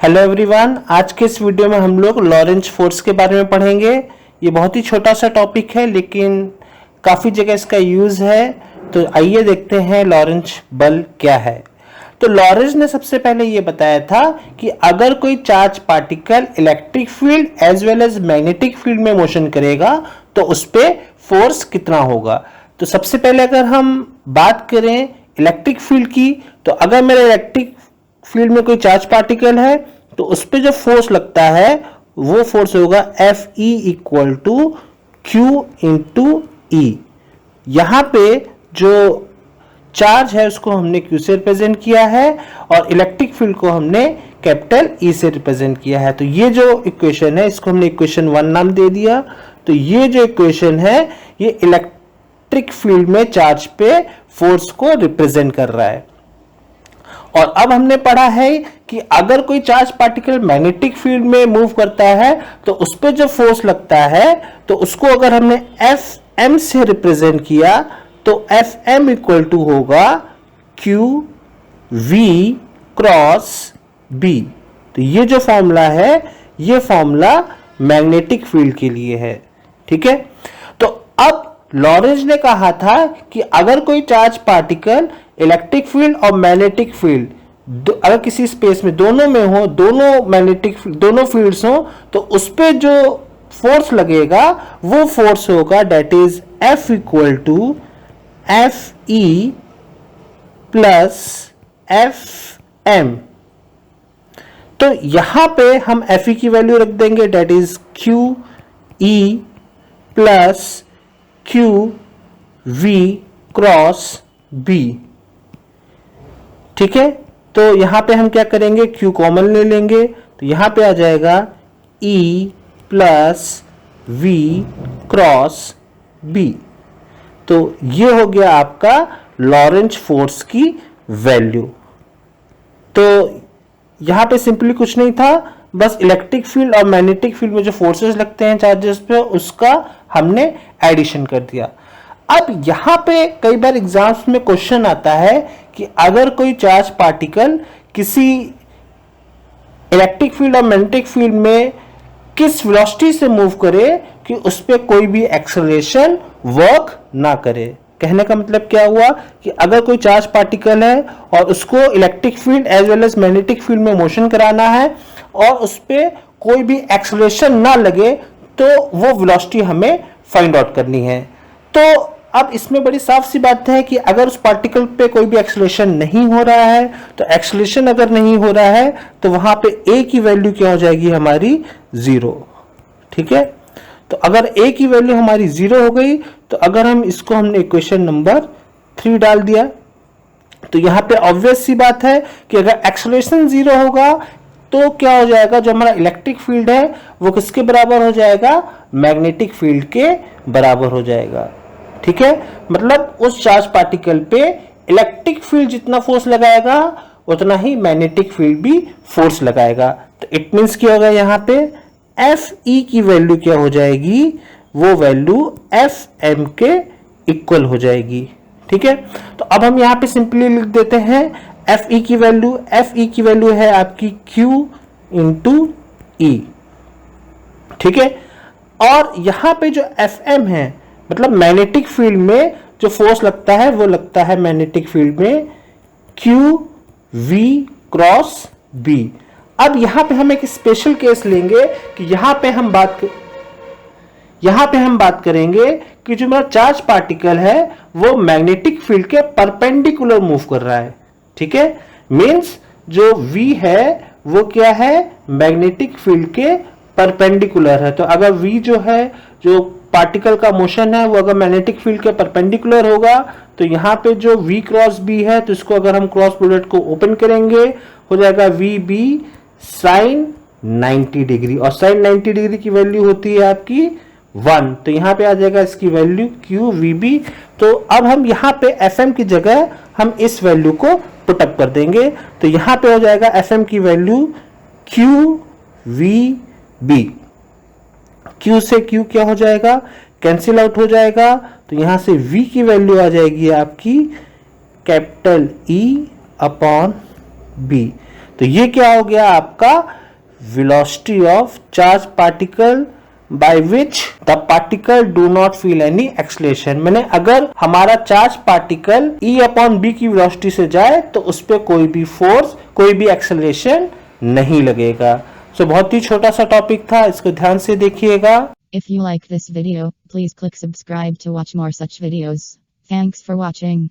Hello everyone, आज के इस वीडियो में हम लोग लॉरेंज फोर्स के बारे में पढ़ेंगे। ये बहुत ही छोटा सा टॉपिक है लेकिन काफ़ी जगह इसका यूज़ है। तो आइए देखते हैं लॉरेंज बल क्या है। तो लॉरेंज ने सबसे पहले ये बताया था कि अगर कोई charge particle electric field as well as magnetic field में मोशन करेगा तो उस पर फोर्स कितना होगा। तो सबसे पहले अगर हम बात करें इलेक्ट्रिक फील्ड की, तो अगर मेरे इलेक्ट्रिक फील्ड में कोई चार्ज पार्टिकल है तो उस पर जो फोर्स लगता है वो फोर्स होगा F E equal to Q into E. यहां पे जो चार्ज है उसको हमने क्यू से रिप्रेजेंट किया है और इलेक्ट्रिक फील्ड को हमने कैपिटल ई से रिप्रेजेंट किया है। तो ये जो इक्वेशन है इसको हमने इक्वेशन 1 नाम दे दिया। तो ये जो इक्वेशन है ये इलेक्ट्रिक फील्ड में चार्ज पे फोर्स को रिप्रेजेंट कर रहा है। और अब हमने पढ़ा है कि अगर कोई चार्ज पार्टिकल मैग्नेटिक फील्ड में मूव करता है तो उस पर जो फोर्स लगता है तो उसको अगर हमने एफ एम से रिप्रेजेंट किया तो एफ एम इक्वल टू होगा क्यू वी क्रॉस बी। तो ये जो फॉर्मूला है ये फॉर्मूला मैग्नेटिक फील्ड के लिए है। ठीक है, तो अब लॉरेंज ने कहा था कि अगर कोई चार्ज पार्टिकल इलेक्ट्रिक फील्ड और मैग्नेटिक फील्ड अगर किसी स्पेस में दोनों में हो, दोनों फील्ड्स हो, तो उस पे जो फोर्स लगेगा वो फोर्स होगा that is F equal to F E plus F M. तो यहां पे हम एफ ई की वैल्यू रख देंगे that is Q E plus Q V cross B. ठीक है, तो यहां पे हम क्या करेंगे, Q कॉमन ले लेंगे तो यहां पे आ जाएगा E plus V cross B। तो ये हो गया आपका लॉरेंज फोर्स की वैल्यू। तो यहां पे सिंपली कुछ नहीं था, बस इलेक्ट्रिक फील्ड और मैग्नेटिक फील्ड में जो फोर्सेस लगते हैं चार्जेस पे उसका हमने एडिशन कर दिया। अब यहां पे कई बार एग्जाम्स में क्वेश्चन आता है कि अगर कोई चार्ज पार्टिकल किसी इलेक्ट्रिक फील्ड और मैग्नेटिक फील्ड में किस वेलोसिटी से मूव करे कि उस पर कोई भी एक्सेलरेशन वर्क ना करे। कहने का मतलब क्या हुआ कि अगर कोई चार्ज पार्टिकल है और उसको electric field as well as magnetic field में मोशन कराना है और उस पर कोई भी एक्सेलरेशन ना लगे तो वो वेलोसिटी हमें फाइंड आउट करनी है। तो अब इसमें बड़ी साफ सी बात है कि अगर उस पार्टिकल पे कोई भी एक्सेलरेशन नहीं हो रहा है तो एक्सेलरेशन अगर नहीं हो रहा है तो वहां पे ए की वैल्यू क्या हो जाएगी हमारी 0। ठीक है, तो अगर ए की वैल्यू हमारी 0 हो गई तो अगर हम इसको हमने इक्वेशन नंबर 3 डाल दिया तो यहां पे ऑब्वियस सी बात है कि अगर एक्सेलरेशन 0 होगा तो क्या हो जाएगा, जो हमारा इलेक्ट्रिक फील्ड है वो किसके बराबर हो जाएगा, मैग्नेटिक फील्ड के बराबर हो जाएगा। ठीक है, मतलब उस चार्ज पार्टिकल पे इलेक्ट्रिक फील्ड जितना फोर्स लगाएगा उतना ही मैग्नेटिक फील्ड भी फोर्स लगाएगा। तो इट मींस क्या होगा, यहाँ पे एफ ई की वैल्यू क्या हो जाएगी, वो वैल्यू एफ एम के इक्वल हो जाएगी। ठीक है, तो अब हम यहाँ पे सिंपली लिख देते हैं एफ ई की वैल्यू है आपकी क्यू इंटू ई। ठीक है, और यहाँ पे जो एफ एम है मतलब मैग्नेटिक फील्ड में जो फोर्स लगता है वो लगता है मैग्नेटिक फील्ड में क्यू वी क्रॉस बी। अब यहां पे हम एक स्पेशल केस लेंगे कि यहां पे हम बात करेंगे कि जो मेरा चार्ज पार्टिकल है वो मैग्नेटिक फील्ड के परपेंडिकुलर मूव कर रहा है। ठीक है, मींस जो V है वो क्या है, मैग्नेटिक फील्ड के परपेंडिकुलर है। तो अगर V जो है, जो पार्टिकल का मोशन है वो अगर मैग्नेटिक फील्ड के परपेंडिकुलर होगा तो यहाँ पे जो V क्रॉस B है तो इसको अगर हम क्रॉस प्रोडक्ट को ओपन करेंगे हो जाएगा VB साइन 90 डिग्री और साइन 90 डिग्री की वैल्यू होती है आपकी 1। तो यहाँ पे आ जाएगा इसकी वैल्यू QVB। तो अब हम यहाँ पे FM की जगह हम इस वैल्यू को पुटअप कर देंगे तो यहाँ पे हो जाएगा FM की वैल्यू QVB। Q से Q क्या हो जाएगा, कैंसिल आउट हो जाएगा। तो यहां से V की वैल्यू आ जाएगी आपकी कैपिटल E अपॉन B। तो ये क्या हो गया आपका velocity of charge particle by which the particle do not feel any acceleration. मैंने अगर हमारा चार्ज पार्टिकल E अपॉन बी की वेलोसिटी से जाए तो उस पर कोई भी फोर्स, कोई भी एक्सेलरेशन नहीं लगेगा। सो बहुत ही छोटा सा टॉपिक था, इसको ध्यान से देखिएगा। If you like this video, please click subscribe to watch more such videos. Thanks for watching.